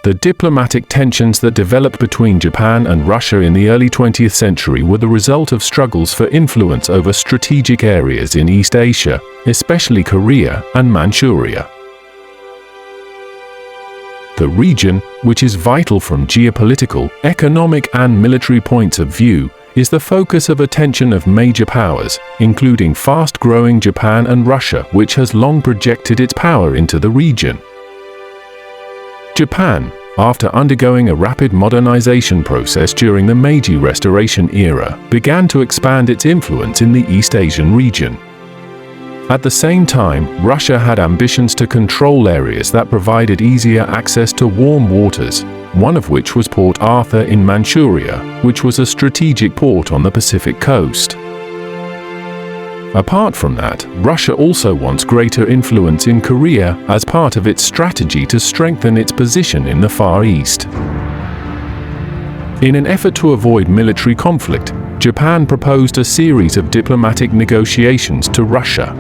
The diplomatic tensions that developed between Japan and Russia in the early 20th century were the result of struggles for influence over strategic areas in East Asia, especially Korea and Manchuria. The region, which is vital from geopolitical, economic and military points of view, is the focus of attention of major powers, including fast-growing Japan and Russia, which has long projected its power into the region. Japan, after undergoing a rapid modernization process during the Meiji Restoration era, began to expand its influence in the East Asian region. At the same time, Russia had ambitions to control areas that provided easier access to warm waters, one of which was Port Arthur in Manchuria, which was a strategic port on the Pacific coast. Apart from that, Russia also wants greater influence in Korea as part of its strategy to strengthen its position in the Far East. In an effort to avoid military conflict, Japan proposed a series of diplomatic negotiations to Russia.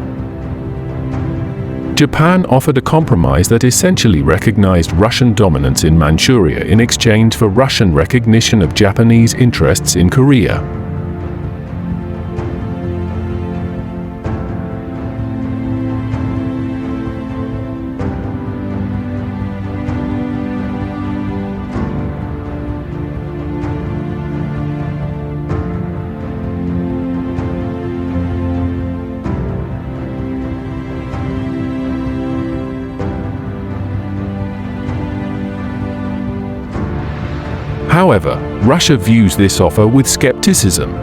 Japan offered a compromise that essentially recognized Russian dominance in Manchuria in exchange for Russian recognition of Japanese interests in Korea. However, Russia views this offer with skepticism.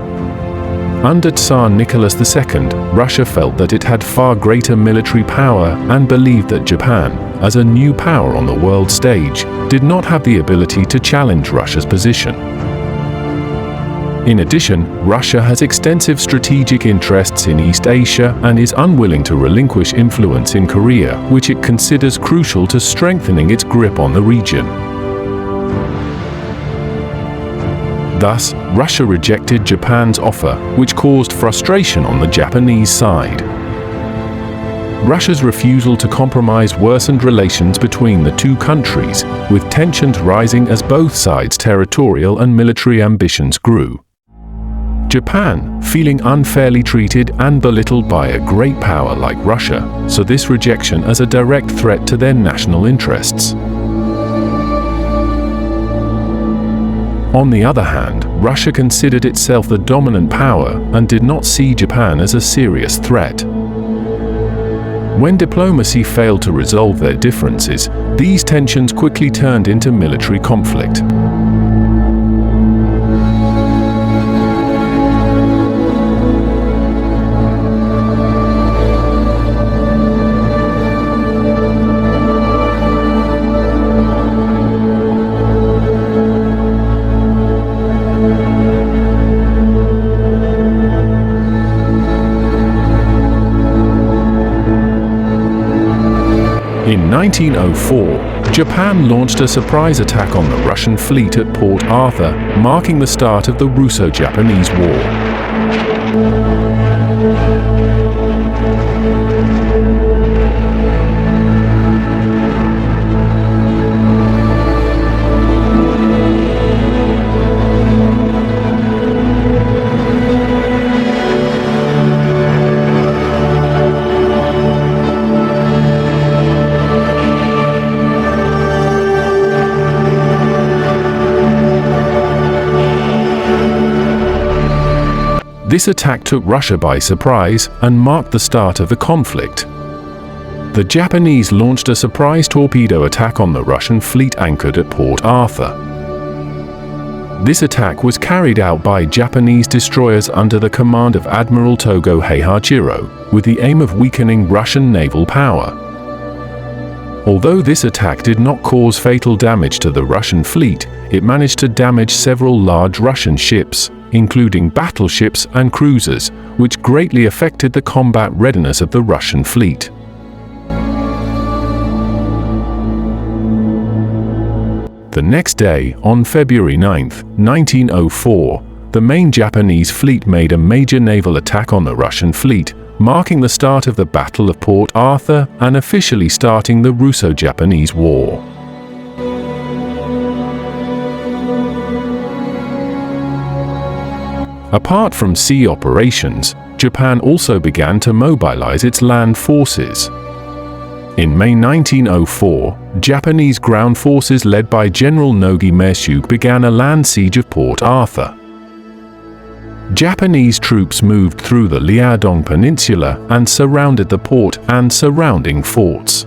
Under Tsar Nicholas II, Russia felt that it had far greater military power and believed that Japan, as a new power on the world stage, did not have the ability to challenge Russia's position. In addition, Russia has extensive strategic interests in East Asia and is unwilling to relinquish influence in Korea, which it considers crucial to strengthening its grip on the region. Thus, Russia rejected Japan's offer, which caused frustration on the Japanese side. Russia's refusal to compromise worsened relations between the two countries, with tensions rising as both sides' territorial and military ambitions grew. Japan, feeling unfairly treated and belittled by a great power like Russia, saw this rejection as a direct threat to their national interests. On the other hand, Russia considered itself the dominant power and did not see Japan as a serious threat. When diplomacy failed to resolve their differences, these tensions quickly turned into military conflict. In 1904, Japan launched a surprise attack on the Russian fleet at Port Arthur, marking the start of the Russo-Japanese War. This attack took Russia by surprise and marked the start of the conflict. The Japanese launched a surprise torpedo attack on the Russian fleet anchored at Port Arthur. This attack was carried out by Japanese destroyers under the command of Admiral Togo Heihachiro, with the aim of weakening Russian naval power. Although this attack did not cause fatal damage to the Russian fleet, it managed to damage several large Russian ships, including battleships and cruisers, which greatly affected the combat readiness of the Russian fleet. The next day, on February 9, 1904, the main Japanese fleet made a major naval attack on the Russian fleet, marking the start of the Battle of Port Arthur and officially starting the Russo-Japanese War. Apart from sea operations, Japan also began to mobilize its land forces. In May 1904, Japanese ground forces led by General Nogi Meishu began a land siege of Port Arthur. Japanese troops moved through the Liaodong Peninsula and surrounded the port and surrounding forts.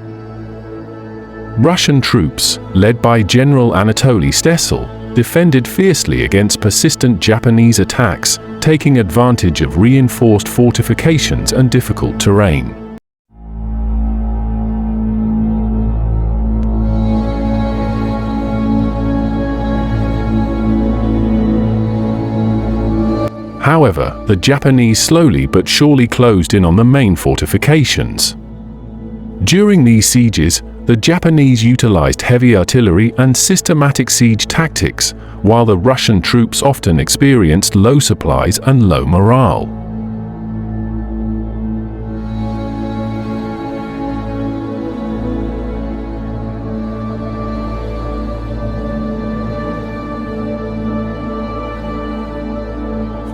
Russian troops, led by General Anatoly Stessel, defended fiercely against persistent Japanese attacks, taking advantage of reinforced fortifications and difficult terrain. However, the Japanese slowly but surely closed in on the main fortifications. During these sieges, the Japanese utilized heavy artillery and systematic siege tactics, while the Russian troops often experienced low supplies and low morale.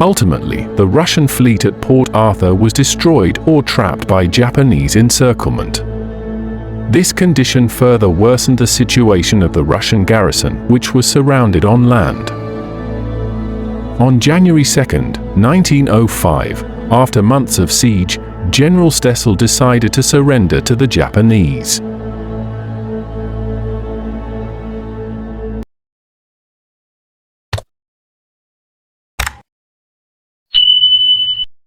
Ultimately, the Russian fleet at Port Arthur was destroyed or trapped by Japanese encirclement. This condition further worsened the situation of the Russian garrison, which was surrounded on land. On January 2, 1905, after months of siege, General Stessel decided to surrender to the Japanese.